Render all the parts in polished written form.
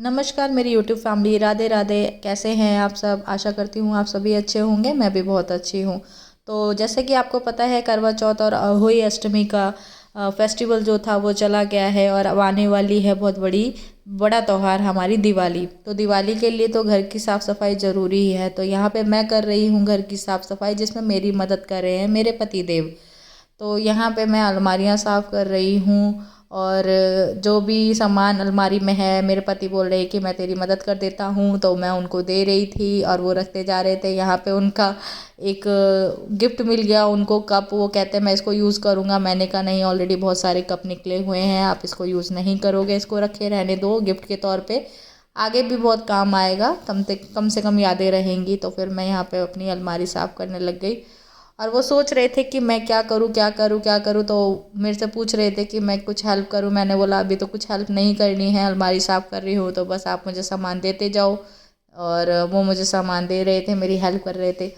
नमस्कार मेरी YouTube family, Radhe Radhe. कैसे हैं आप सब? आशा करती हूँ आप सभी अच्छे होंगे। मैं भी बहुत अच्छी हूँ। तो जैसे कि आपको पता है, करवा चौथ और अहोई अष्टमी का फेस्टिवल जो था वो चला गया है और अब आने वाली है बहुत बड़ा त्यौहार हमारी दिवाली। तो दिवाली के लिए तो घर की साफ़ सफाई ज़रूरी ही है। तो यहाँ पे मैं कर रही हूँ घर की साफ़ सफाई, जिसमें मेरी मदद कर रहे हैं मेरे पति देव। तो यहाँ पे मैं अलमारियाँ साफ़ कर रही हूँ और जो भी सामान अलमारी में है, मेरे पति बोल रहे कि मैं तेरी मदद कर देता हूँ, तो मैं उनको दे रही थी और वो रखते जा रहे थे। यहाँ पे उनका एक गिफ्ट मिल गया उनको, कप। वो कहते हैं मैं इसको यूज़ करूँगा। मैंने कहा नहीं, ऑलरेडी बहुत सारे कप निकले हुए हैं, आप इसको यूज़ नहीं करोगे, इसको रखे रहने दो गिफ्ट के तौर पे, आगे भी बहुत काम आएगा, कम से कम यादें रहेंगी। तो फिर मैं यहाँ पे अपनी अलमारी साफ़ करने लग गई और वो सोच रहे थे कि मैं क्या करूँ क्या करूँ क्या करूँ। तो मेरे से पूछ रहे थे कि मैं कुछ हेल्प करूँ। मैंने बोला अभी तो कुछ हेल्प नहीं करनी है, अलमारी साफ़ कर रही हूँ, तो बस आप मुझे सामान देते जाओ। और वो मुझे सामान दे रहे थे, मेरी हेल्प कर रहे थे।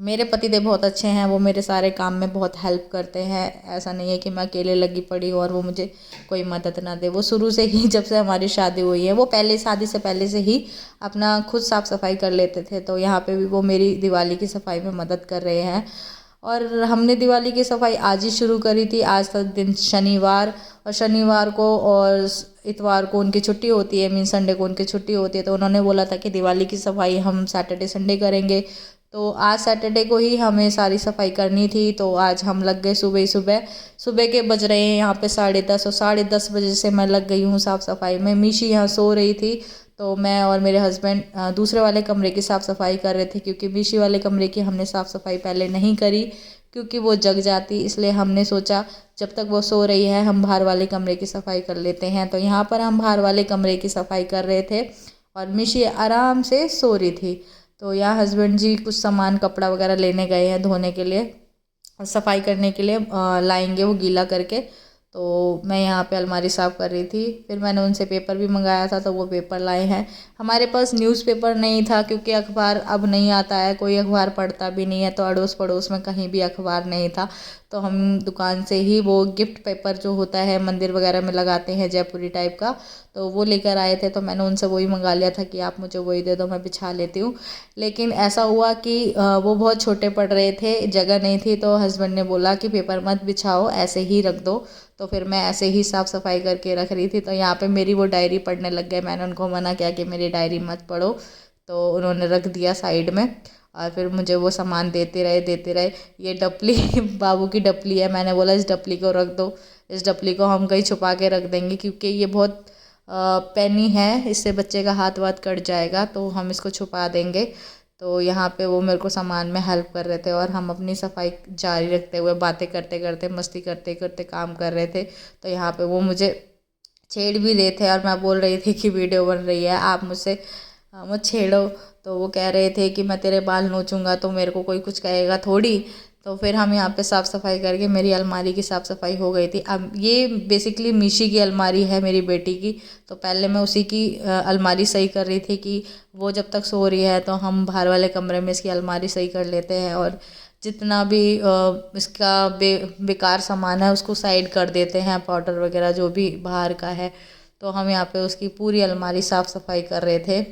मेरे पतिदेव बहुत अच्छे हैं, वो मेरे सारे काम में बहुत हेल्प करते हैं। ऐसा नहीं है कि मैं अकेले लगी पड़ी हूँ और वो मुझे कोई मदद ना दे। वो शुरू से ही, जब से हमारी शादी हुई है, वो पहले शादी से पहले से ही अपना खुद साफ़ सफाई कर लेते थे। तो यहाँ पे भी वो मेरी दिवाली की सफाई में मदद कर रहे हैं। और हमने दिवाली की सफाई आज ही शुरू करी थी। आज तक दिन शनिवार, और शनिवार को और इतवार को उनकी छुट्टी होती है, मीन संडे को उनकी छुट्टी होती है। तो उन्होंने बोला था कि दिवाली की सफाई हम सैटरडे संडे करेंगे। तो आज सैटरडे को ही हमें सारी सफाई करनी थी। तो आज हम लग गए सुबह ही सुबह। सुबह के बज रहे हैं यहाँ पे 10:30, और 10:30 बजे से मैं लग गई हूँ साफ़ सफाई में। मीशी यहाँ सो रही थी, तो मैं और मेरे हस्बैंड दूसरे वाले कमरे की साफ़ सफाई कर रहे थे, क्योंकि मीशी वाले कमरे की हमने साफ़ सफाई पहले नहीं करी, क्योंकि वो जग जाती। इसलिए हमने सोचा जब तक वो सो रही है हम बाहर वाले कमरे की सफाई कर लेते हैं। तो यहाँ पर हम बाहर वाले कमरे की सफाई कर रहे थे और मिशी आराम से सो रही थी। तो यहाँ हस्बैंड जी कुछ सामान, कपड़ा वगैरह लेने गए हैं धोने के लिए, सफाई करने के लिए लाएंगे वो गीला करके। तो मैं यहाँ पे अलमारी साफ़ कर रही थी। फिर मैंने उनसे पेपर भी मंगाया था, तो वो पेपर लाए हैं। हमारे पास न्यूज़पेपर नहीं था, क्योंकि अखबार अब नहीं आता है, कोई अखबार पढ़ता भी नहीं है। तो अड़ोस पड़ोस में कहीं भी अखबार नहीं था, तो हम दुकान से ही वो गिफ्ट पेपर जो होता है मंदिर वगैरह में लगाते हैं, जयपुरी टाइप का, तो वो लेकर आए थे। तो मैंने उनसे वही मंगा लिया था कि आप मुझे वही दे दो, मैं बिछा लेती हूँ। लेकिन ऐसा हुआ कि वो बहुत छोटे पड़ रहे थे, जगह नहीं थी। तो हस्बैंड ने बोला कि पेपर मत बिछाओ, ऐसे ही रख दो। तो फिर मैं ऐसे ही साफ़ सफाई करके रख रही थी। तो यहाँ पे मेरी वो डायरी पढ़ने लग गए। मैंने उनको मना किया कि मेरी डायरी मत पढ़ो, तो उन्होंने रख दिया साइड में। और फिर मुझे वो सामान देते रहे। ये डपली बाबू की डपली है। मैंने बोला इस डपली को रख दो, इस डपली को हम कहीं छुपा के रख देंगे, क्योंकि ये बहुत पैनी है, इससे बच्चे का हाथ वाथ कट जाएगा, तो हम इसको छुपा देंगे। तो यहाँ पे वो मेरे को सामान में हेल्प कर रहे थे और हम अपनी सफाई जारी रखते हुए बातें करते करते, मस्ती करते करते काम कर रहे थे। तो यहाँ पे वो मुझे छेड़ भी रहे थे और मैं बोल रही थी कि वीडियो बन रही है, आप मुझसे मत छेड़ो। तो वो कह रहे थे कि मैं तेरे बाल नोचूंगा तो मेरे को कोई कुछ कहेगा थोड़ी। तो फिर हम यहाँ पे साफ़ सफाई करके मेरी अलमारी की साफ़ सफाई हो गई थी। अब ये बेसिकली मीशी की अलमारी है, मेरी बेटी की। तो पहले मैं उसी की अलमारी सही कर रही थी कि वो जब तक सो रही है तो हम बाहर वाले कमरे में इसकी अलमारी सही कर लेते हैं, और जितना भी इसका बेकार सामान है उसको साइड कर देते हैं, पाउडर वगैरह जो भी बाहर का है। तो हम यहाँ पे उसकी पूरी अलमारी साफ़ सफाई कर रहे थे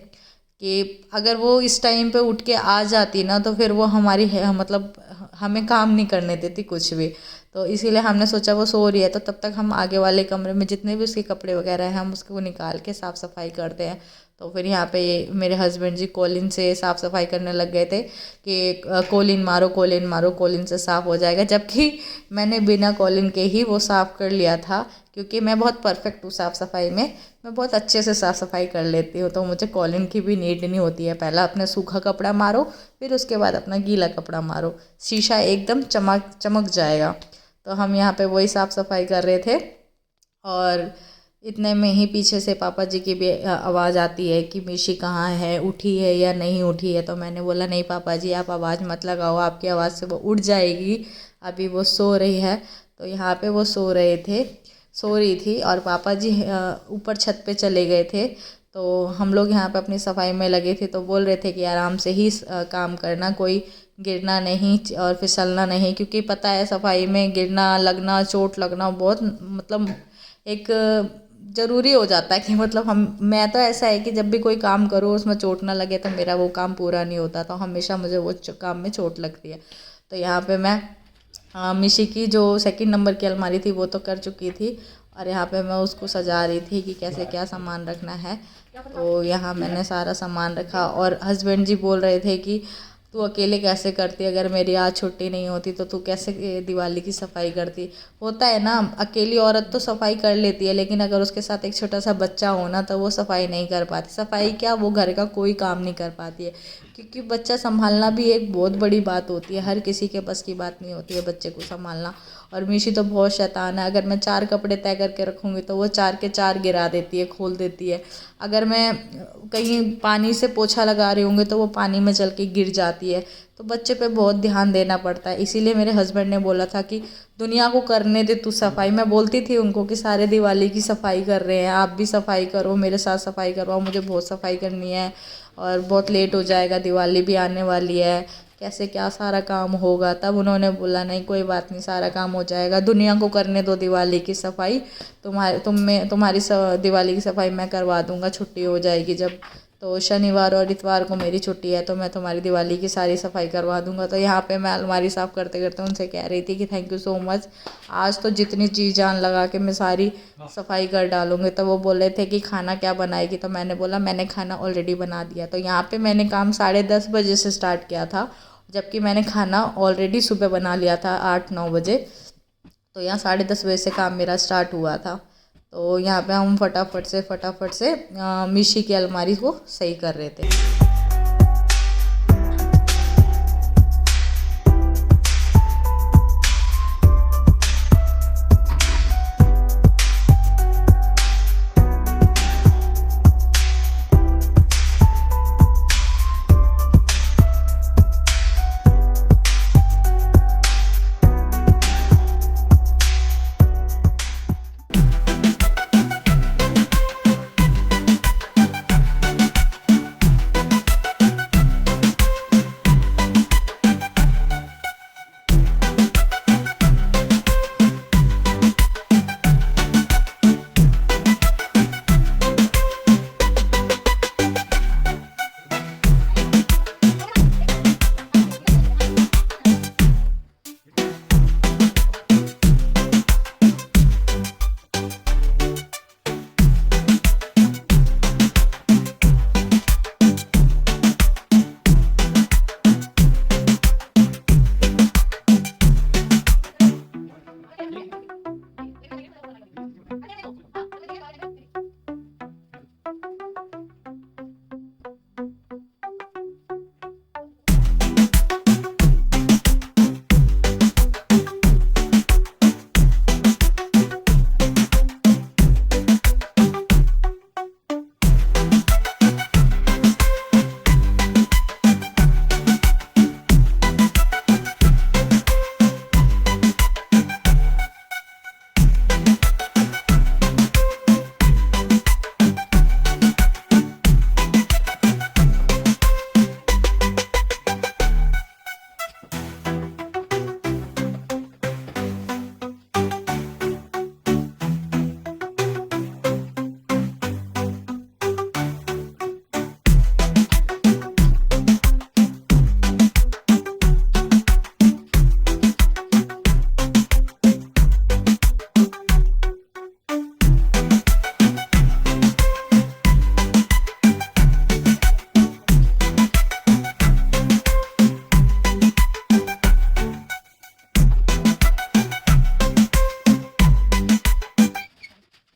कि अगर वो इस टाइम पे उठ के आ जाती ना, तो फिर वो हमारी मतलब हमें काम नहीं करने देती कुछ भी। तो इसीलिए हमने सोचा वो सो रही है, तो तब तक हम आगे वाले कमरे में जितने भी उसके कपड़े वगैरह हैं हम उसको निकाल के साफ़ सफाई करते हैं। तो फिर यहाँ पे मेरे हस्बैंड जी कोलिन से साफ़ सफाई करने लग गए थे कि कोलिन मारो कोलिन मारो, कोलिन से साफ़ हो जाएगा। जबकि मैंने बिना कोलिन के ही वो साफ़ कर लिया था, क्योंकि मैं बहुत परफेक्ट हूँ साफ़ सफाई में। मैं बहुत अच्छे से साफ़ सफाई कर लेती हूँ, तो मुझे कॉलिन की भी नीड नहीं होती है। पहला अपना सूखा कपड़ा मारो, फिर उसके बाद अपना गीला कपड़ा मारो, शीशा एकदम चमक चमक जाएगा। तो हम यहाँ पे वही साफ़ सफाई कर रहे थे। और इतने में ही पीछे से पापा जी की भी आवाज़ आती है कि मीशी कहाँ है, उठी है या नहीं उठी है। तो मैंने बोला नहीं पापा जी, आप आवाज़ मत लगाओ, आपकी आवाज़ से वो उठ जाएगी, अभी वो सो रही है। तो यहाँ पे वो सो रही थी और पापा जी ऊपर छत पे चले गए थे। तो हम लोग यहाँ पे अपनी सफाई में लगे थे। तो बोल रहे थे कि आराम से ही काम करना, कोई गिरना नहीं और फिसलना नहीं, क्योंकि पता है सफाई में गिरना लगना, चोट लगना बहुत, मतलब एक ज़रूरी हो जाता है कि मतलब मैं तो ऐसा है कि जब भी कोई काम करूँ उसमें चोट ना लगे तो मेरा वो काम पूरा नहीं होता, तो हमेशा मुझे वो काम में चोट लगती है। तो यहाँ पे मैं मिशी की जो सेकंड नंबर की अलमारी थी वो तो कर चुकी थी, और यहाँ पे मैं उसको सजा रही थी कि कैसे क्या सामान रखना है। तो यहाँ मैंने सारा सामान रखा, और हस्बैंड जी बोल रहे थे कि तू अकेले कैसे करती, अगर मेरी आज छुट्टी नहीं होती तो तू कैसे दिवाली की सफाई करती। होता है ना, अकेली औरत तो सफाई कर लेती है, लेकिन अगर उसके साथ एक छोटा सा बच्चा हो ना तो वो सफाई नहीं कर पाती। सफाई क्या, वो घर का कोई काम नहीं कर पाती है, क्योंकि बच्चा संभालना भी एक बहुत बड़ी बात होती है। हर किसी के बस की बात नहीं होती है बच्चे को संभालना। और मीशी तो बहुत शैतान है, अगर मैं 4 कपड़े तय करके रखूँगी तो वो 4 के 4 गिरा देती है, खोल देती है। अगर मैं कहीं पानी से पोछा लगा रही होंगी तो वो पानी में चल के गिर जाती है। तो बच्चे पे बहुत ध्यान देना पड़ता है। इसीलिए मेरे हस्बैंड ने बोला था कि दुनिया को करने दे तू सफाई। मैं बोलती थी उनको कि सारे दिवाली की सफाई कर रहे हैं, आप भी सफाई करो, मेरे साथ सफाई करवाओ, मुझे बहुत सफाई करनी है और बहुत लेट हो जाएगा, दिवाली भी आने वाली है, कैसे क्या सारा काम होगा। तब उन्होंने बोला नहीं कोई बात नहीं, सारा काम हो जाएगा, दुनिया को करने दो दिवाली की सफाई, तुम्हारी दिवाली की सफाई मैं करवा दूंगा, छुट्टी हो जाएगी जब। तो शनिवार और इतवार को मेरी छुट्टी है तो मैं तुम्हारी दिवाली की सारी सफाई करवा दूंगा। तो यहाँ पे मैं अलमारी साफ़ करते करते उनसे कह रही थी कि थैंक यू सो मच, आज तो जितनी जी जान लगा के मैं सारी सफाई कर डालूंगी। तो वो बोल रहे थे कि खाना क्या बनाएगी, तो मैंने बोला मैंने खाना ऑलरेडी बना दिया। तो यहाँ पे मैंने काम 10:30 बजे से स्टार्ट किया था, जबकि मैंने खाना ऑलरेडी सुबह बना लिया था 8-9 बजे। तो यहाँ 10:30 बजे से काम मेरा स्टार्ट हुआ था। तो यहाँ पे हम फटाफट से मिशी की अलमारी को सही कर रहे थे।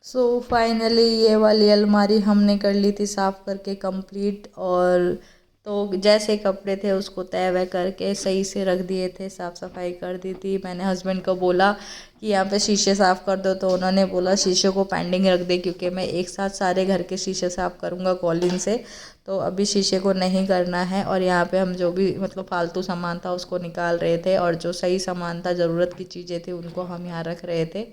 सो फाइनली ये वाली अलमारी हमने कर ली थी साफ़ करके कंप्लीट। और तो जैसे कपड़े थे उसको तय वह करके सही से रख दिए थे, साफ़ सफाई कर दी थी। मैंने हस्बैंड को बोला कि यहाँ पे शीशे साफ़ कर दो, तो उन्होंने बोला शीशे को पेंडिंग रख दे, क्योंकि मैं एक साथ सारे घर के शीशे साफ़ करूँगा कॉलिन से, तो अभी शीशे को नहीं करना है। और यहाँ पे हम जो भी मतलब फालतू सामान था उसको निकाल रहे थे, और जो सही सामान था, ज़रूरत की चीज़ें थी, उनको हम यहाँ रख रहे थे।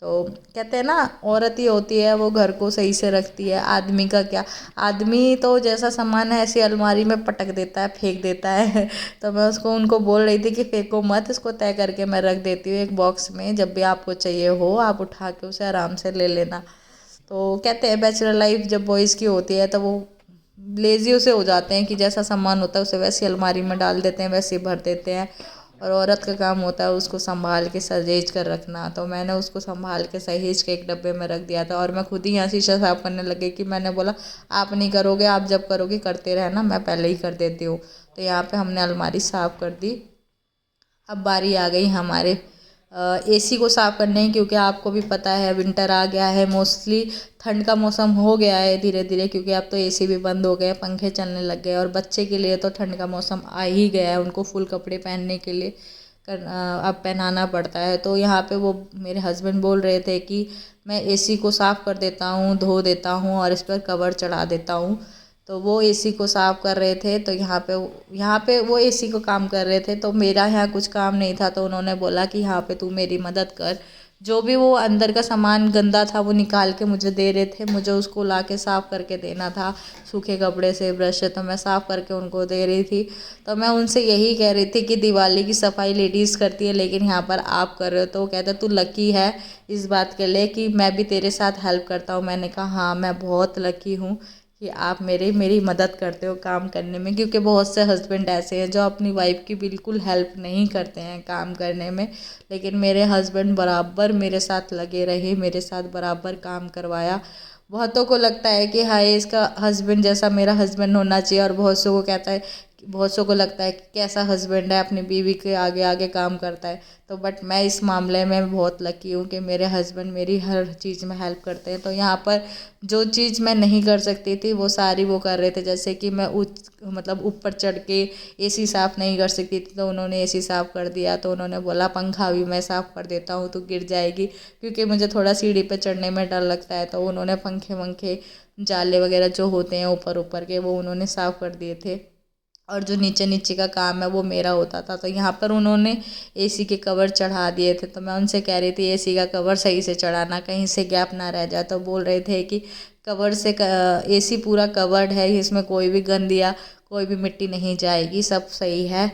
तो कहते हैं ना, औरत ही होती है वो घर को सही से रखती है, आदमी का क्या। आदमी तो जैसा सामान है ऐसी अलमारी में पटक देता है, फेंक देता है। तो मैं उनको बोल रही थी कि फेंको मत, इसको तय करके मैं रख देती हूँ एक बॉक्स में, जब भी आपको चाहिए हो आप उठा के उसे आराम से ले लेना। तो कहते हैं बैचलर लाइफ जब बॉयज़ की होती है तो वो लेजी से हो जाते हैं कि जैसा सामान होता है उसे वैसी अलमारी में डाल देते हैं, वैसे भर देते हैं। और औरत का काम होता है उसको संभाल के सहेज कर रखना। तो मैंने उसको संभाल के सहेज के एक डब्बे में रख दिया था और मैं खुद ही यहाँ शीशा साफ करने लगी कि मैंने बोला आप नहीं करोगे, आप जब करोगे करते रहना, मैं पहले ही कर देती हूँ। तो यहाँ पे हमने अलमारी साफ़ कर दी। अब बारी आ गई हमारे एसी को साफ़ करने की, क्योंकि आपको भी पता है विंटर आ गया है, मोस्टली ठंड का मौसम हो गया है धीरे धीरे, क्योंकि अब तो एसी भी बंद हो गए, पंखे चलने लग गए। और बच्चे के लिए तो ठंड का मौसम आ ही गया है, उनको फुल कपड़े पहनने के लिए अब पहनाना पड़ता है। तो यहाँ पे वो मेरे हस्बैंड बोल रहे थे कि मैं एसी को साफ़ कर देता हूँ, धो देता हूँ और इस पर कवर चढ़ा देता हूँ। तो वो एसी को साफ़ कर रहे थे। तो यहाँ पे वो एसी को काम कर रहे थे, तो मेरा यहाँ कुछ काम नहीं था। तो उन्होंने बोला कि यहाँ पे तू मेरी मदद कर, जो भी वो अंदर का सामान गंदा था वो निकाल के मुझे दे रहे थे, मुझे उसको ला के साफ़ करके देना था सूखे कपड़े से, ब्रश से। तो मैं साफ़ करके उनको दे रही थी। तो मैं उनसे यही कह रही थी कि दिवाली की सफाई लेडीज़ करती है, लेकिन यहाँ पर आप कर रहे हो। तो वो कहते तू लकी है इस बात के लिए कि मैं भी तेरे साथ हेल्प करता हूँ। मैंने कहा हाँ, मैं बहुत लकी हूँ कि आप मेरी मदद करते हो काम करने में, क्योंकि बहुत से हस्बैंड ऐसे हैं जो अपनी वाइफ की बिल्कुल हेल्प नहीं करते हैं काम करने में। लेकिन मेरे हस्बैंड बराबर मेरे साथ लगे रहे, मेरे साथ बराबर काम करवाया। बहुतों को लगता है कि हाय इसका हस्बैंड जैसा मेरा हस्बैंड होना चाहिए, और बहुत सौ को लगता है कि कैसा हस्बैंड है अपनी बीवी के आगे आगे काम करता है। तो बट मैं इस मामले में बहुत लकी हूँ कि मेरे हस्बैंड मेरी हर चीज़ में हेल्प करते हैं। तो यहाँ पर जो चीज़ मैं नहीं कर सकती थी वो सारी वो कर रहे थे। जैसे कि मैं मतलब ऊपर चढ़ के एसी साफ़ नहीं कर सकती थी, तो उन्होंने एसी साफ़ कर दिया। तो उन्होंने बोला पंखा भी मैं साफ़ कर देता हूँ, तो गिर जाएगी, क्योंकि मुझे थोड़ा सीढ़ी पे चढ़ने में डर लगता है। तो उन्होंने पंखे वंखे जाले वगैरह जो होते हैं ऊपर ऊपर के वो उन्होंने साफ़ कर दिए थे, और जो नीचे नीचे का काम है वो मेरा होता था। तो यहाँ पर उन्होंने एसी के कवर चढ़ा दिए थे। तो मैं उनसे कह रही थी एसी का कवर सही से चढ़ाना, कहीं से गैप ना रह जाए। तो बोल रहे थे कि कवर से एसी पूरा कवर्ड है, इसमें कोई भी गंद या कोई भी मिट्टी नहीं जाएगी, सब सही है।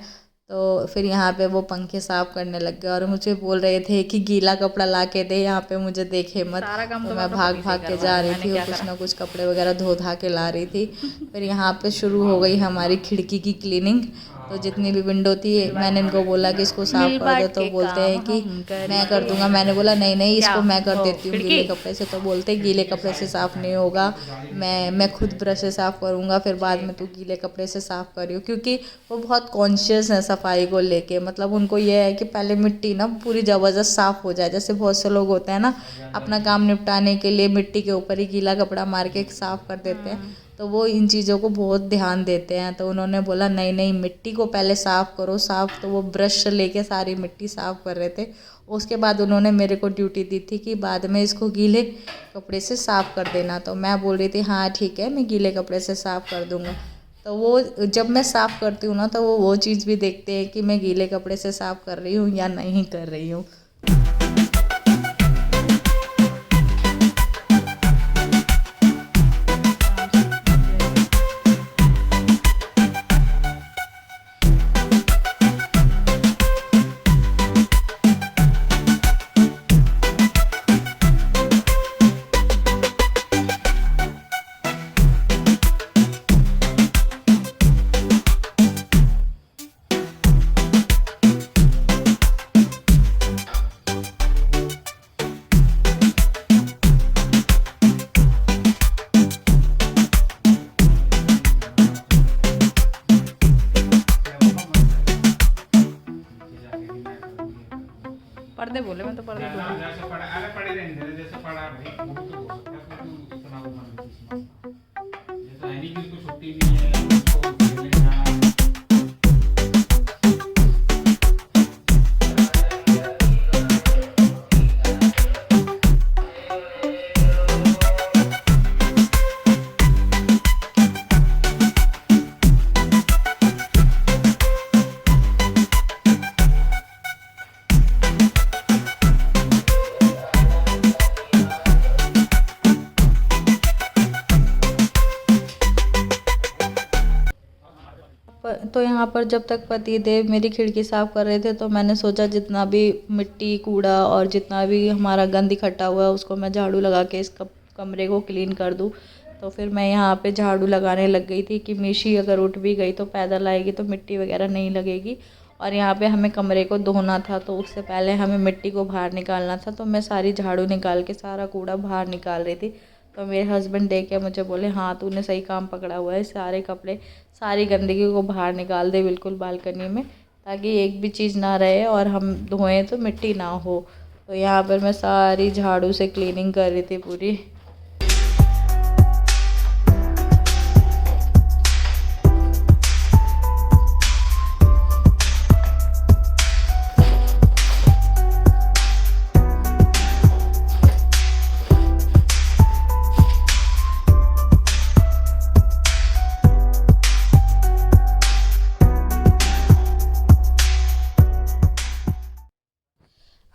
तो फिर यहाँ पे वो पंखे साफ़ करने लग गए और मुझे बोल रहे थे कि गीला कपड़ा ला के दे, यहाँ पे मुझे देखे मत। सारा काम तो तो मैं मैं भाग भाग के जा रही थी और कुछ ना कुछ कपड़े वगैरह धो धा के ला रही थी। फिर यहाँ पे शुरू हो गई हमारी खिड़की की क्लीनिंग। तो जितनी भी विंडो थी मैंने इनको बोला कि इसको साफ़ कर दो, तो बोलते हैं कि मैं कर दूंगा। मैंने बोला नहीं नहीं, इसको मैं कर देती हूँ गीले कपड़े से। तो बोलते हैं गीले कपड़े से साफ़ नहीं होगा, मैं खुद ब्रश से साफ़ करूँगा, फिर बाद में तू गीले कपड़े से साफ़ करियो। क्योंकि वो बहुत कॉन्शियस है सफाई को लेके, मतलब उनको ये है कि पहले मिट्टी ना पूरी ज़बरदस्त साफ़ हो जाए। जैसे बहुत से लोग होते हैं ना अपना काम निपटाने के लिए मिट्टी के ऊपर ही गीला कपड़ा मार के साफ़ कर देते हैं, तो वो इन चीज़ों को बहुत ध्यान देते हैं। तो उन्होंने बोला नहीं नहीं, मिट्टी को पहले साफ़ करो साफ़। तो वो ब्रश लेके सारी मिट्टी साफ़ कर रहे थे। उसके बाद उन्होंने मेरे को ड्यूटी दी थी कि बाद में इसको गीले कपड़े से साफ़ कर देना। तो मैं बोल रही थी हाँ ठीक है, मैं गीले कपड़े से साफ़ कर दूँगा। तो वो जब मैं साफ़ करती हूँ ना तो वो चीज़ भी देखते हैं कि मैं गीले कपड़े से साफ़ कर रही हूँ या नहीं कर रही हूँ। पर्दे बोले, मैं तो पर्दे बोलूँ। जैसे पढ़ा, अरे पढ़े रहने दे, जैसे पढ़ा भाई वो भी तो बोल सकता है, तू इतना वो मत इसमें। ये तो है नहीं कि उसको छुट्टी नहीं है, उसको खेलने जाना है। तो यहाँ पर जब तक पति देव मेरी खिड़की साफ़ कर रहे थे तो मैंने सोचा जितना भी मिट्टी कूड़ा और जितना भी हमारा गंद इकट्ठा हुआ है उसको मैं झाड़ू लगा के इस कमरे को क्लीन कर दूँ। तो फिर मैं यहाँ पे झाड़ू लगाने लग गई थी कि मिशी अगर उठ भी गई तो पैदल आएगी तो मिट्टी वगैरह नहीं लगेगी। और यहाँ पे हमें कमरे को धोना था तो उससे पहले हमें मिट्टी को बाहर निकालना था। तो मैं सारी झाड़ू निकाल के सारा कूड़ा बाहर निकाल रही थी। तो मेरे हस्बैंड देख के मुझे बोले, हाँ तूने सही काम पकड़ा हुआ है, सारे कपड़े सारी गंदगी को बाहर निकाल दे बिल्कुल बालकनी में, ताकि एक भी चीज़ ना रहे और हम धोएं तो मिट्टी ना हो। तो यहाँ पर मैं सारी झाड़ू से क्लीनिंग कर रही थी पूरी।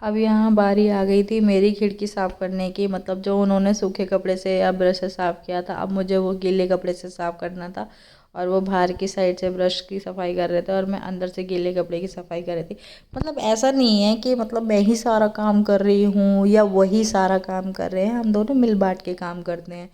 अब यहाँ बारी आ गई थी मेरी खिड़की साफ़ करने की। मतलब जो उन्होंने सूखे कपड़े से या ब्रश से साफ़ किया था, अब मुझे वो गीले कपड़े से साफ़ करना था। और वो बाहर की साइड से ब्रश की सफाई कर रहे थे और मैं अंदर से गीले कपड़े की सफाई कर रही थी। मतलब ऐसा नहीं है कि मतलब मैं ही सारा काम कर रही हूँ या वही सारा काम कर रहे हैं, हम दोनों मिल बांट के काम करते हैं।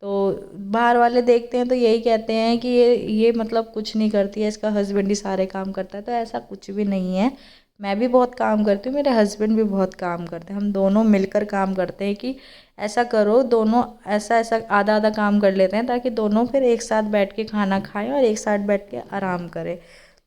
तो बाहर वाले देखते हैं तो यही कहते हैं कि ये मतलब कुछ नहीं करती है, इसका हस्बैंड ही सारे काम करता है। तो ऐसा कुछ भी नहीं है, मैं भी बहुत काम करती हूँ, मेरे हस्बैंड भी बहुत काम करते हैं, हम दोनों मिलकर काम करते हैं कि ऐसा करो, दोनों ऐसा ऐसा आधा आधा काम कर लेते हैं ताकि दोनों फिर एक साथ बैठ के खाना खाएं और एक साथ बैठ के आराम करें।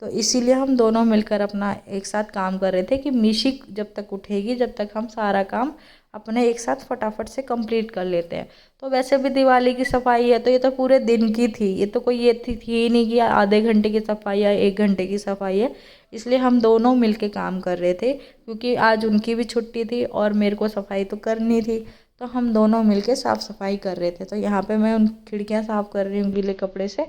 तो इसीलिए हम दोनों मिलकर अपना एक साथ काम कर रहे थे कि मिशी जब तक उठेगी जब तक हम सारा काम अपने एक साथ फटाफट से कंप्लीट कर लेते हैं। तो वैसे भी दिवाली की सफाई है तो ये तो पूरे दिन की थी, ये तो कोई ये थी ही नहीं कि आधे घंटे की सफाई या 1 घंटे की सफाई है। इसलिए हम दोनों मिलके काम कर रहे थे क्योंकि आज उनकी भी छुट्टी थी और मेरे को सफाई तो करनी थी। तो हम दोनों मिलके साफ़ सफाई कर रहे थे। तो यहाँ पे मैं उन खिड़कियाँ साफ़ कर रही हूँ गीले कपड़े से।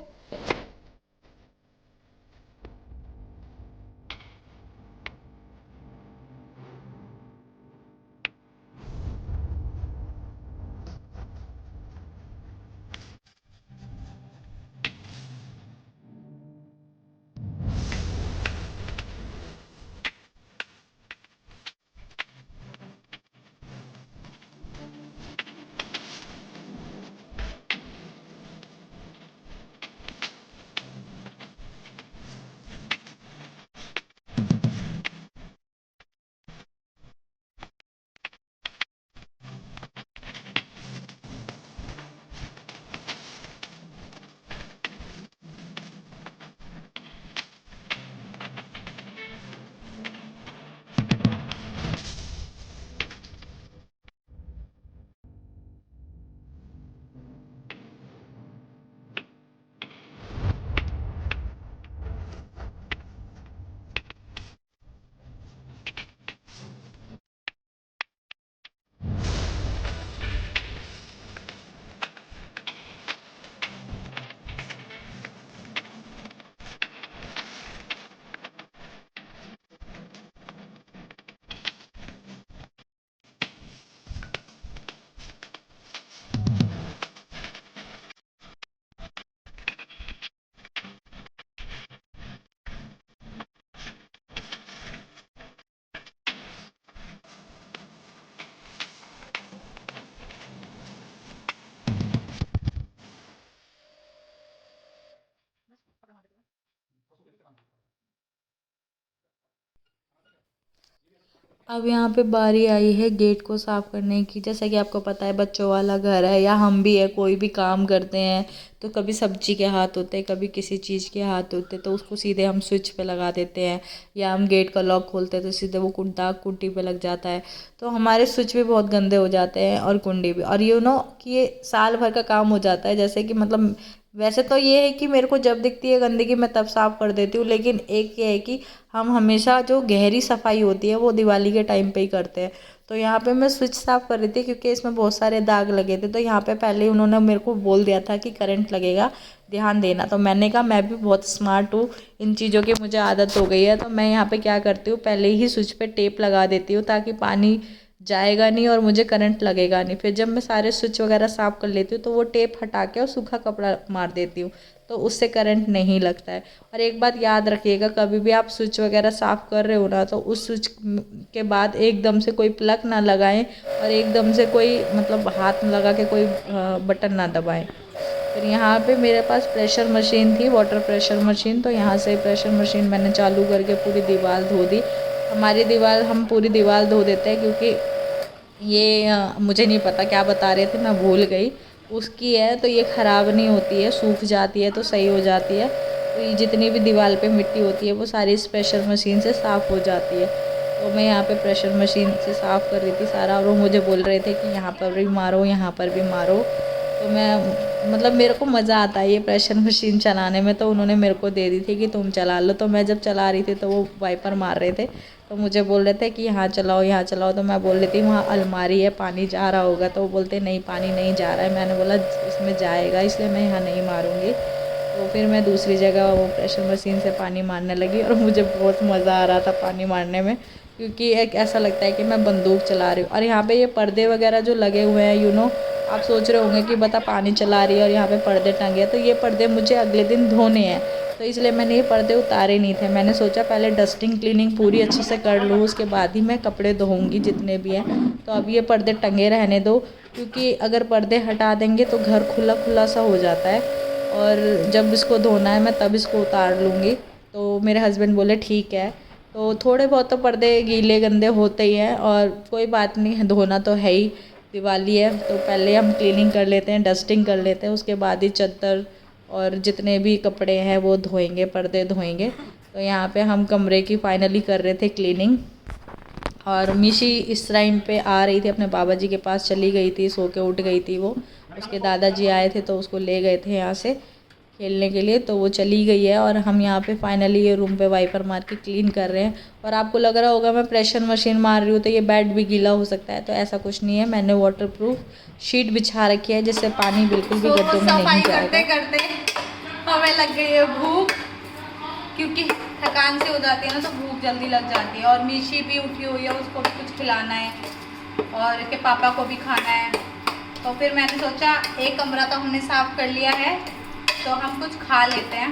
अब यहाँ पे बारी आई है गेट को साफ़ करने की। जैसा कि आपको पता है बच्चों वाला घर है या हम भी है, कोई भी काम करते हैं तो कभी सब्जी के हाथ होते हैं, कभी किसी चीज़ के हाथ होते हैं, तो उसको सीधे हम स्विच पे लगा देते हैं या हम गेट का लॉक खोलते हैं तो सीधे वो दाग कुंडी पे लग जाता है। तो हमारे स्विच भी बहुत गंदे हो जाते हैं और कुंडी भी। और कि ये साल भर का काम हो जाता है। जैसे कि मतलब वैसे तो ये है कि मेरे को जब दिखती है गंदगी मैं तब साफ़ कर देती हूँ, लेकिन एक ये है कि हम हमेशा जो गहरी सफाई होती है वो दिवाली के टाइम पे ही करते हैं। तो यहाँ पे मैं स्विच साफ़ कर रही थी क्योंकि इसमें बहुत सारे दाग लगे थे। तो यहाँ पे पहले ही उन्होंने मेरे को बोल दिया था कि करंट लगेगा, ध्यान देना। तो मैंने कहा मैं भी बहुत स्मार्ट हूँ, इन चीज़ों की मुझे आदत हो गई है। तो मैं यहाँ पे क्या करती हूँ, पहले ही स्विच पे टेप लगा देती हूँ ताकि पानी जाएगा नहीं और मुझे करंट लगेगा नहीं। फिर जब मैं सारे स्विच वगैरह साफ़ कर लेती हूँ तो वो टेप हटा के और सूखा कपड़ा मार देती हूँ, तो उससे करंट नहीं लगता है। और एक बात याद रखिएगा, कभी भी आप स्विच वगैरह साफ़ कर रहे हो ना, तो उस स्विच के बाद एकदम से कोई प्लग ना लगाएं और एकदम से कोई मतलब हाथ में लगा के कोई बटन ना दबाएं। फिर यहाँ पे मेरे पास प्रेशर मशीन थी, वाटर प्रेशर मशीन, तो यहाँ से प्रेशर मशीन मैंने चालू करके पूरी दीवार धो दी। हमारी दीवार हम पूरी दीवार धो देते हैं क्योंकि ये मुझे नहीं पता क्या बता रहे थे, मैं भूल गई। उसकी है तो ये ख़राब नहीं होती है, सूख जाती है तो सही हो जाती है। तो ये जितनी भी दीवार पे मिट्टी होती है वो सारी इस प्रेशर मशीन से साफ़ हो जाती है। तो मैं यहाँ पे प्रेशर मशीन से साफ़ कर रही थी सारा, और वो मुझे बोल रहे थे कि यहाँ पर भी मारो, यहाँ पर भी मारो। तो मैं मतलब मेरे को मज़ा आता है ये प्रेशर मशीन चलाने में, तो उन्होंने मेरे को दे दी थी कि तुम चला लो। तो मैं जब चला रही थी तो वो वाइपर मार रहे थे, तो मुझे बोल रहे थे कि यहाँ चलाओ, यहाँ चलाओ। तो मैं बोल रही थी वहाँ अलमारी है, पानी जा रहा होगा। तो वो बोलते नहीं, पानी नहीं जा रहा है। मैंने बोला इसमें जाएगा, इसलिए मैं यहाँ नहीं मारूँगी। तो फिर मैं दूसरी जगह वो प्रेशर मशीन से पानी मारने लगी, और मुझे बहुत मज़ा आ रहा था पानी मारने में, क्योंकि एक ऐसा लगता है कि मैं बंदूक चला रही हूँ। और यहाँ पे ये पर्दे वगैरह जो लगे हुए हैं, आप सोच रहे होंगे कि बता पानी चला रही है और यहाँ पे पर्दे टंगे हैं। तो ये पर्दे मुझे अगले दिन धोने हैं, तो इसलिए मैंने ये पर्दे उतारे नहीं थे। मैंने सोचा पहले डस्टिंग क्लीनिंग पूरी अच्छे से कर लूँ, उसके बाद ही मैं कपड़े धोऊंगी जितने भी हैं। तो अब ये पर्दे टंगे रहने दो, क्योंकि अगर पर्दे हटा देंगे तो घर खुला खुला सा हो जाता है, और जब इसको धोना है मैं तब इसको उतार लूँगी। तो मेरे हस्बैंड बोले ठीक है। तो थोड़े बहुत तो पर्दे गीले गंदे होते ही हैं, और कोई बात नहीं, धोना तो है ही, दिवाली है तो पहले हम क्लीनिंग कर लेते हैं, डस्टिंग कर लेते हैं, उसके बाद ही चद्दर और जितने भी कपड़े हैं वो धोएंगे, पर्दे धोएंगे। तो यहाँ पे हम कमरे की फाइनली कर रहे थे क्लीनिंग। और मिशी इस टाइम पे आ रही थी, अपने बाबा जी के पास चली गई थी, सो के उठ गई थी वो। उसके दादाजी आए थे तो उसको ले गए थे यहाँ से खेलने के लिए, तो वो चली गई है। और हम यहाँ पे फाइनली ये रूम पे वाइपर मार के क्लीन कर रहे हैं। और आपको लग रहा होगा मैं प्रेशर मशीन मार रही हूँ तो ये बेड भी गीला हो सकता है, तो ऐसा कुछ नहीं है। मैंने वाटरप्रूफ शीट बिछा रखी है जिससे पानी बिल्कुल भी गड्ढों में नहीं जाएगा। करते करते हमें लग गई है भूख, क्योंकि थकान से हो जाती है ना, तो भूख जल्दी लग जाती है। और मीशी भी उठी हुई है, उसको भी कुछ खिलाना है और इसके पापा को भी खाना है। तो फिर मैंने सोचा एक कमरा तो हमने साफ़ कर लिया है, तो हम कुछ खा लेते हैं।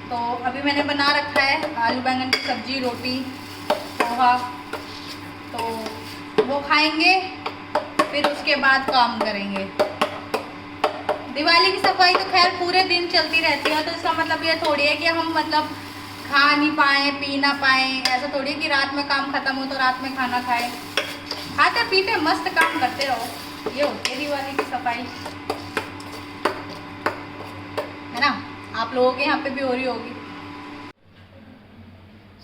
तो अभी मैंने बना रखा है आलू बैंगन की सब्जी, रोटी, पोहा, तो वो खाएंगे, फिर उसके बाद काम करेंगे। दिवाली की सफाई तो खैर पूरे दिन चलती रहती है, तो इसका मतलब ये थोड़ी है कि हम मतलब खा नहीं पाएँ, पी ना पाएँ। ऐसा थोड़ी है कि रात में काम ख़त्म हो तो रात में खाना खाएं। खाते पीते मस्त काम करते रहो, ये होती है दिवाली की सफाई, है ना। आप लोगों के यहाँ पे भी हो रही होगी।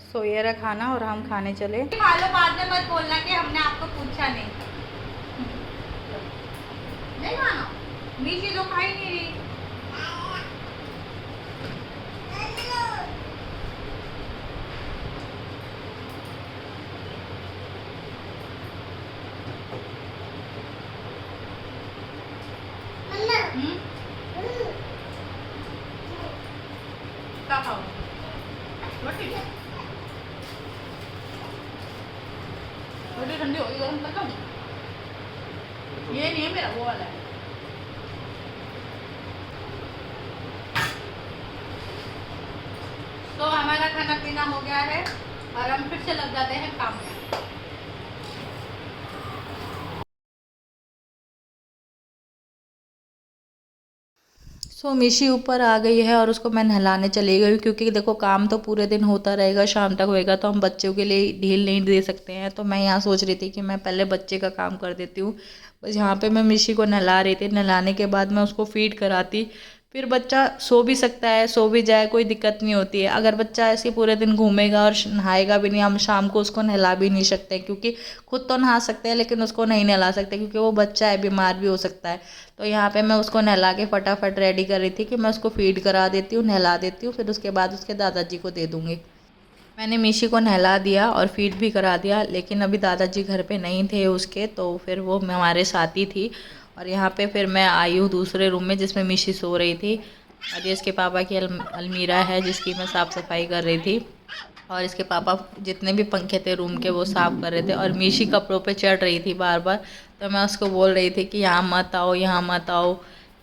सो ये रहा खाना और हम खाने चले। खा लो, बाद में मत बोलना कि हमने आपको पूछा नहीं। नहीं खाना, मीठी तो खा ही नहीं रही। क्या खाओ? रोटी? रोटी ठंडी होगी, गरम कर दूं? ये नहीं है मेरा, वो वाला है। तो हमारा खाना पीना हो गया है और हम फिर से लग जाते हैं काम में। सो मिशी ऊपर आ गई है और उसको मैं नहलाने चली गई, क्योंकि देखो काम तो पूरे दिन होता रहेगा, शाम तक होएगा, तो हम बच्चों के लिए ढील नहीं दे सकते हैं। तो मैं यहाँ सोच रही थी कि मैं पहले बच्चे का काम कर देती हूँ। बस यहाँ पे मैं मिशी को नहला रही थी, नहलाने के बाद मैं उसको फीड कराती, फिर बच्चा सो भी सकता है, सो भी जाए, कोई दिक्कत नहीं होती है। अगर बच्चा ऐसे पूरे दिन घूमेगा और नहाएगा भी नहीं, हम शाम को उसको नहला भी नहीं सकते, क्योंकि खुद तो नहा सकते हैं लेकिन उसको नहीं नहला सकते, क्योंकि वो बच्चा है, बीमार भी हो सकता है। तो यहाँ पे मैं उसको नहला के फटाफट रेडी कर रही थी कि मैं उसको फीड करा देती हूँ, नहला देती हूँ, फिर उसके बाद उसके दादाजी को दे दूँगी। मैंने मिशी को नहला दिया और फीड भी करा दिया, लेकिन अभी दादाजी घर पे नहीं थे उसके, तो फिर वो हमारे साथ ही थी। और यहाँ पे फिर मैं आई हूँ दूसरे रूम में जिसमें मिशी सो रही थी, और ये इसके पापा की अलमीरा है जिसकी मैं साफ़ सफाई कर रही थी। और इसके पापा जितने भी पंखे थे रूम के वो साफ़ कर रहे थे और मीशी कपड़ों पे चढ़ रही थी बार बार। तो मैं उसको बोल रही थी कि यहाँ मत आओ, यहाँ मत आओ,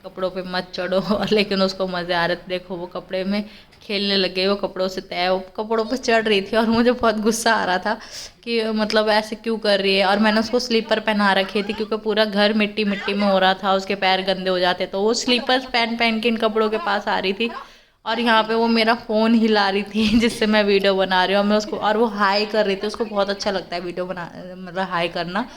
कपड़ों पे मत चढ़ो। और लेकिन उसको मज़े आ रहे थे। देखो वो कपड़े में खेलने लग गई, वो कपड़ों से तय वो कपड़ों पे चढ़ रही थी और मुझे बहुत गुस्सा आ रहा था कि मतलब ऐसे क्यों कर रही है। और मैंने उसको स्लीपर पहना रखी थी क्योंकि पूरा घर मिट्टी मिट्टी में हो रहा था, उसके पैर गंदे हो जाते। तो वो स्लीपर्स पहन पहन के इन कपड़ों के पास आ रही थी और यहाँ पे वो मेरा फ़ोन हिला रही थी जिससे मैं वीडियो बना रही हूँ। और मैं उसको और वो हाई कर रही थी, उसको बहुत अच्छा लगता है वीडियो बना मतलब हाई करना।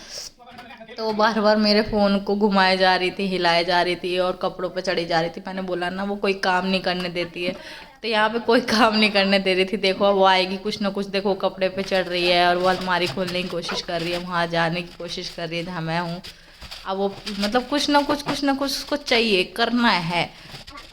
तो वो बार बार मेरे फ़ोन को घुमाए जा रही थी, हिलाए जा रही थी और कपड़ों पे चढ़ी जा रही थी। मैंने बोला ना वो कोई काम नहीं करने देती है, तो यहाँ पे कोई काम नहीं करने दे रही थी। देखो अब वो आएगी कुछ ना कुछ, देखो कपड़े पे चढ़ रही है और वो अलमारी खोलने की कोशिश कर रही है, वहाँ जाने की कोशिश कर रही है जहाँ मैं हूँ। अब वो मतलब कुछ ना कुछ उसको चाहिए, करना है।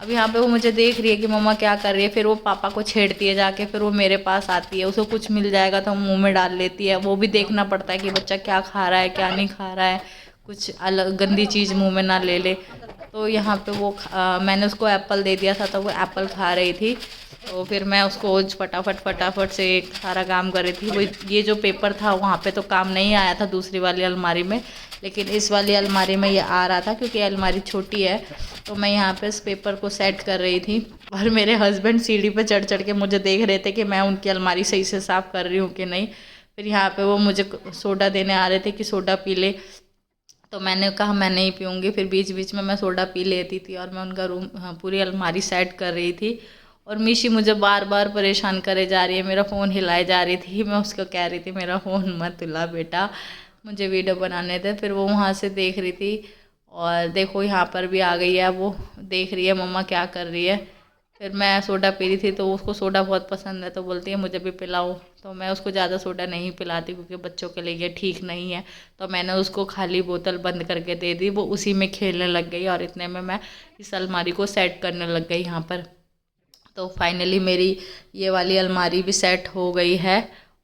अब यहाँ पे वो मुझे देख रही है कि मम्मा क्या कर रही है, फिर वो पापा को छेड़ती है जाके, फिर वो मेरे पास आती है। उसको कुछ मिल जाएगा तो मुंह में डाल लेती है। वो भी देखना पड़ता है कि बच्चा क्या खा रहा है क्या नहीं खा रहा है, कुछ अलग गंदी चीज़ मुंह में ना ले ले। तो यहाँ पे वो मैंने उसको एप्पल दे दिया था तो वो एप्पल खा रही थी। तो फिर मैं उसको फटाफट से एक सारा काम कर रही थी। वो ये जो पेपर था वहाँ पे तो काम नहीं आया था दूसरी वाली अलमारी में, लेकिन इस वाली अलमारी में ये आ रहा था क्योंकि अलमारी छोटी है। तो मैं यहाँ पे इस पेपर को सेट कर रही थी और मेरे हस्बैंड सीढ़ी पे चढ़ चढ़ के मुझे देख रहे थे कि मैं उनकी अलमारी सही से साफ़ कर रही हूँ कि नहीं। फिर यहाँ पे वो मुझे सोडा देने आ रहे थे कि सोडा पी ले, तो मैंने कहा मैं नहीं पीऊँगी। फिर बीच बीच में मैं सोडा पी लेती थी और मैं उनका रूम पूरी अलमारी सेट कर रही थी। और मीशी मुझे बार बार परेशान करे जा रही है, मेरा फ़ोन हिलाए जा रही थी। मैं उसको कह रही थी मेरा फ़ोन मत हिला बेटा, मुझे वीडियो बनाने थे। फिर वो वहाँ से देख रही थी और देखो यहाँ पर भी आ गई है, वो देख रही है मम्मा क्या कर रही है। फिर मैं सोडा पी रही थी तो उसको सोडा बहुत पसंद है, तो बोलती है मुझे भी पिलाओ। तो मैं उसको ज़्यादा सोडा नहीं पिलाती क्योंकि बच्चों के लिए ये ठीक नहीं है। तो मैंने उसको खाली बोतल बंद करके दे दी, वो उसी में खेलने लग गई और इतने में मैं इस अलमारी को सेट करने लग गई यहाँ पर। तो फाइनली मेरी ये वाली अलमारी भी सेट हो गई है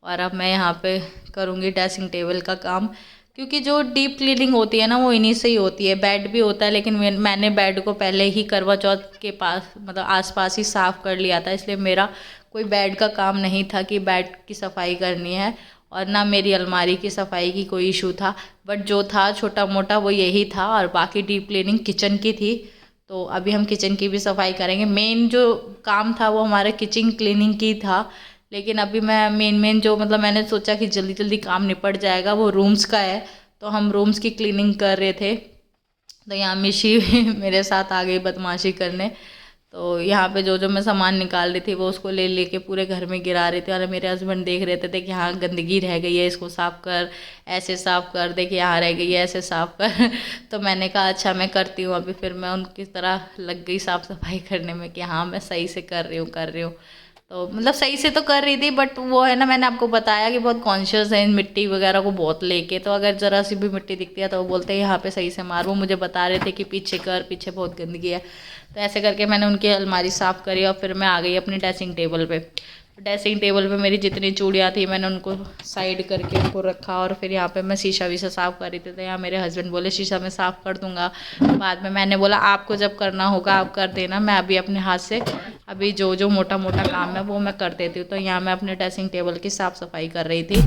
और अब मैं यहाँ पे करूँगी ड्रेसिंग टेबल का काम, क्योंकि जो डीप क्लीनिंग होती है ना वो इन्हीं से ही होती है। बेड भी होता है लेकिन मैंने बेड को पहले ही करवा चौथ के पास मतलब आसपास ही साफ़ कर लिया था, इसलिए मेरा कोई बेड का काम नहीं था कि बेड की सफाई करनी है और ना मेरी अलमारी की सफाई की कोई इशू था। बट जो था छोटा मोटा वो यही था और बाकी डीप क्लीनिंग किचन की थी। तो अभी हम किचन की भी सफाई करेंगे। मेन जो काम था वो हमारे किचन क्लीनिंग की था, लेकिन अभी मैं मेन जो मतलब मैंने सोचा कि जल्दी जल्दी काम निपट जाएगा वो रूम्स का है। तो हम रूम्स की क्लीनिंग कर रहे थे। तो यहाँ मिशी मेरे साथ आ गई बदमाशी करने। तो यहाँ पे जो मैं सामान निकाल रही थी वो उसको ले लेके पूरे घर में गिरा रहे थे और मेरे हस्बैंड देख रहे थे कि हाँ गंदगी रह गई है, इसको साफ़ कर, ऐसे साफ़ कर, देख यहाँ रह गई है, ऐसे साफ़ कर। तो मैंने कहा अच्छा मैं करती हूँ अभी। फिर मैं उनकी तरह लग गई साफ़ सफाई करने में कि हाँ मैं सही से कर रही हूँ। तो मतलब सही से तो कर रही थी, बट वो है ना मैंने आपको बताया कि बहुत कॉन्शियस है इन मिट्टी वगैरह को बहुत लेके। तो अगर ज़रा सी भी मिट्टी दिखती है तो वो बोलते हैं यहाँ पे सही से मार। वो मुझे बता रहे थे कि पीछे कर, पीछे बहुत गंदगी है। तो ऐसे करके मैंने उनकी अलमारी साफ़ करी और फिर मैं आ गई अपनी ड्रेसिंग टेबल पे। ड्रेसिंग टेबल पे मेरी जितनी चूड़ियाँ थी मैंने उनको साइड करके उनको रखा और फिर यहाँ पे मैं शीशा वीशा साफ़ कर रही थी। तो यहाँ मेरे हस्बैंड बोले शीशा मैं साफ़ कर दूँगा बाद में। मैंने बोला आपको जब करना होगा आप कर देना, मैं अभी अपने हाथ से अभी जो मोटा मोटा काम है वो मैं कर देती हूँ। तो यहाँ मैं अपने ड्रेसिंग टेबल की साफ़ सफाई कर रही थी।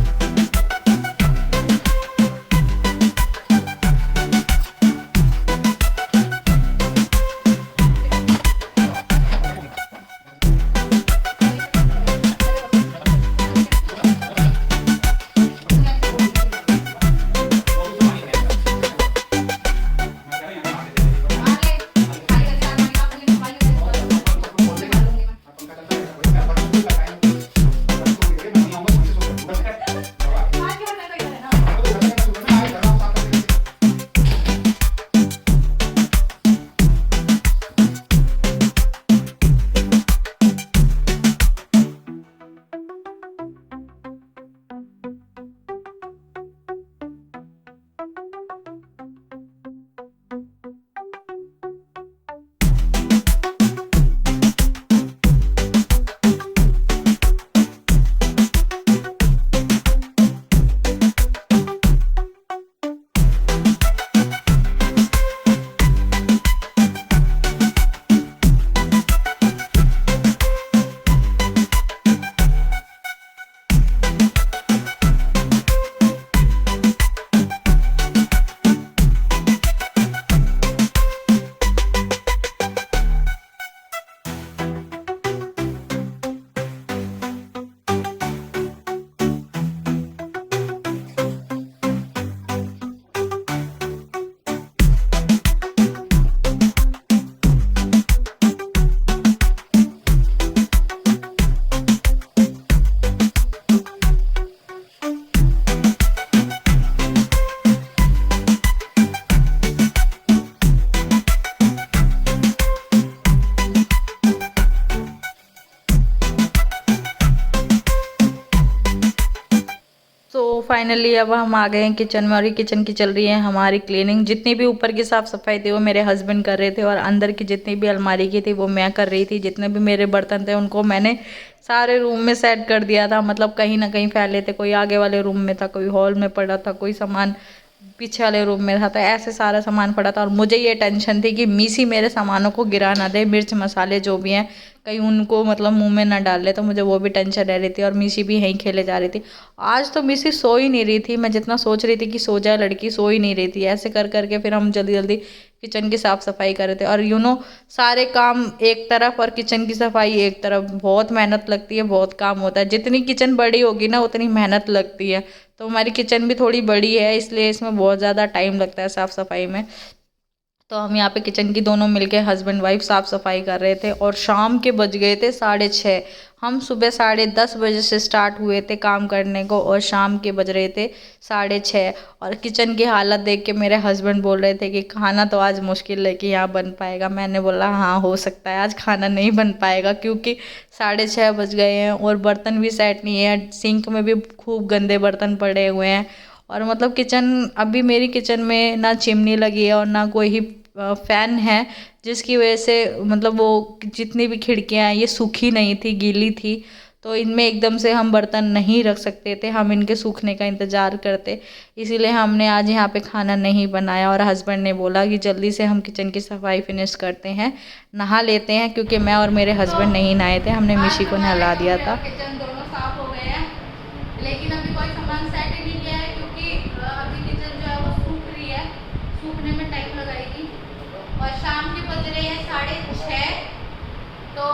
फाइनली अब हम आ गए हैं किचन में और ये किचन की चल रही है हमारी क्लीनिंग। जितनी भी ऊपर की साफ़ सफाई थी वो मेरे हस्बैंड कर रहे थे और अंदर की जितनी भी अलमारी की थी वो मैं कर रही थी। जितने भी मेरे बर्तन थे उनको मैंने सारे रूम में सेट कर दिया था, मतलब कहीं ना कहीं फैले थे। कोई आगे वाले रूम में था, कोई हॉल में पड़ा था, कोई सामान पीछे वाले रूम में था, तो ऐसे सारा सामान पड़ा था। और मुझे ये टेंशन थी कि मीसी मेरे सामानों को गिरा ना दे, मिर्च मसाले जो भी हैं कहीं उनको मतलब मुंह में ना डाल ले, तो मुझे वो भी टेंशन रह रही थी। और मीसी भी यहीं खेले जा रही थी। आज तो मीसी सो ही नहीं रही थी, मैं जितना सोच रही थी कि सो जाए लड़की, सो ही नहीं रही थी। ऐसे कर करके फिर हम जल्दी जल्दी किचन की साफ़ सफाई कर रहे थे। और सारे काम एक तरफ और किचन की सफाई एक तरफ, बहुत मेहनत लगती है, बहुत काम होता है। जितनी किचन बड़ी होगी ना उतनी मेहनत लगती है। तो हमारी किचन भी थोड़ी बड़ी है, इसलिए इसमें बहुत ज़्यादा टाइम लगता है साफ़ सफाई में। तो हम यहाँ पे किचन की दोनों मिलके हस्बैंड वाइफ साफ़ सफाई कर रहे थे। और शाम के बज गए थे 6:30। हम सुबह 10:30 बजे से स्टार्ट हुए थे काम करने को और शाम के बज रहे थे 6:30। और किचन की हालत देख के मेरे हस्बैंड बोल रहे थे कि खाना तो आज मुश्किल है कि यहाँ बन पाएगा। मैंने बोला हाँ हो सकता है आज खाना नहीं बन पाएगा, क्योंकि 6:30 बज गए हैं और बर्तन भी सेट नहीं है। सिंक में भी खूब गंदे बर्तन पड़े हुए हैं। और मतलब किचन, अभी मेरी किचन में ना चिमनी लगी है और ना कोई ही फ़ैन है, जिसकी वजह से मतलब वो जितनी भी खिड़कियाँ हैं ये सूखी नहीं थी, गीली थी। तो इनमें एकदम से हम बर्तन नहीं रख सकते थे, हम इनके सूखने का इंतज़ार करते। इसीलिए हमने आज यहाँ पे खाना नहीं बनाया। और हस्बैंड ने बोला कि जल्दी से हम किचन की सफाई फिनिश करते हैं, नहा लेते हैं, क्योंकि मैं और मेरे हस्बैंड नहीं नहाए थे, हमने मिशी को नहला दिया था। किचन दोनों साफ हो गए हैं, लेकिन अभी कोई सामान सेट ही नहीं किया है, क्योंकि अभी किचन जो है वो सूख रही है, सूखने में टाइम लगाएगी। और शाम के बज रहे हैं 6:30। तो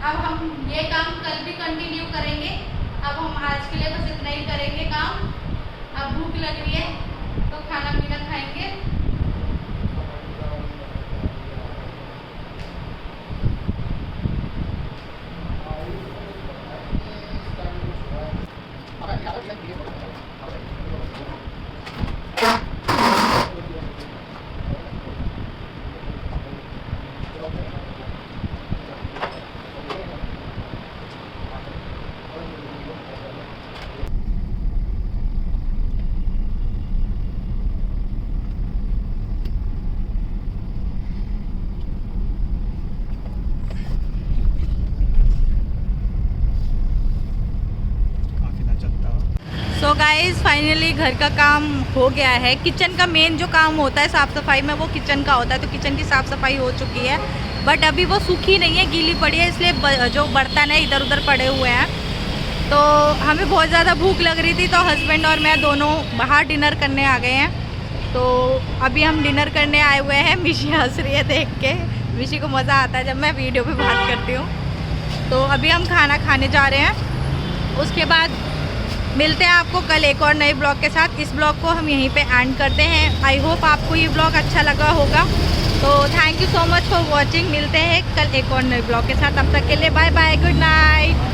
अब हम ये काम कल भी कंटिन्यू करेंगे। अब हम आज के लिए बस इतना ही करेंगे काम। अब भूख लग रही है तो खाना पीना खाएंगे। सो गाइस फाइनली घर का काम हो गया है। किचन का मेन जो काम होता है साफ़ सफाई में वो किचन का होता है। तो किचन की साफ़ सफाई हो चुकी है, बट अभी वो सूखी नहीं है, गीली पड़ी है, इसलिए जो बर्तन है इधर उधर पड़े हुए हैं। तो हमें बहुत ज़्यादा भूख लग रही थी, तो हस्बैंड और मैं दोनों बाहर डिनर करने आ गए हैं। तो अभी हम डिनर करने आए हुए हैं। मिशी हंस रही है देख के, मिशी को मज़ा आता है जब मैं वीडियो पे बात करती हूँ। तो अभी हम खाना खाने जा रहे हैं, उसके बाद मिलते हैं आपको कल एक और नए ब्लॉग के साथ। इस ब्लॉग को हम यहीं पे एंड करते हैं। आई होप आपको ये ब्लॉग अच्छा लगा होगा। तो thank you so much for watching. मिलते हैं कल एक और नए ब्लॉग के साथ, तब तक के लिए बाय बाय, गुड नाइट।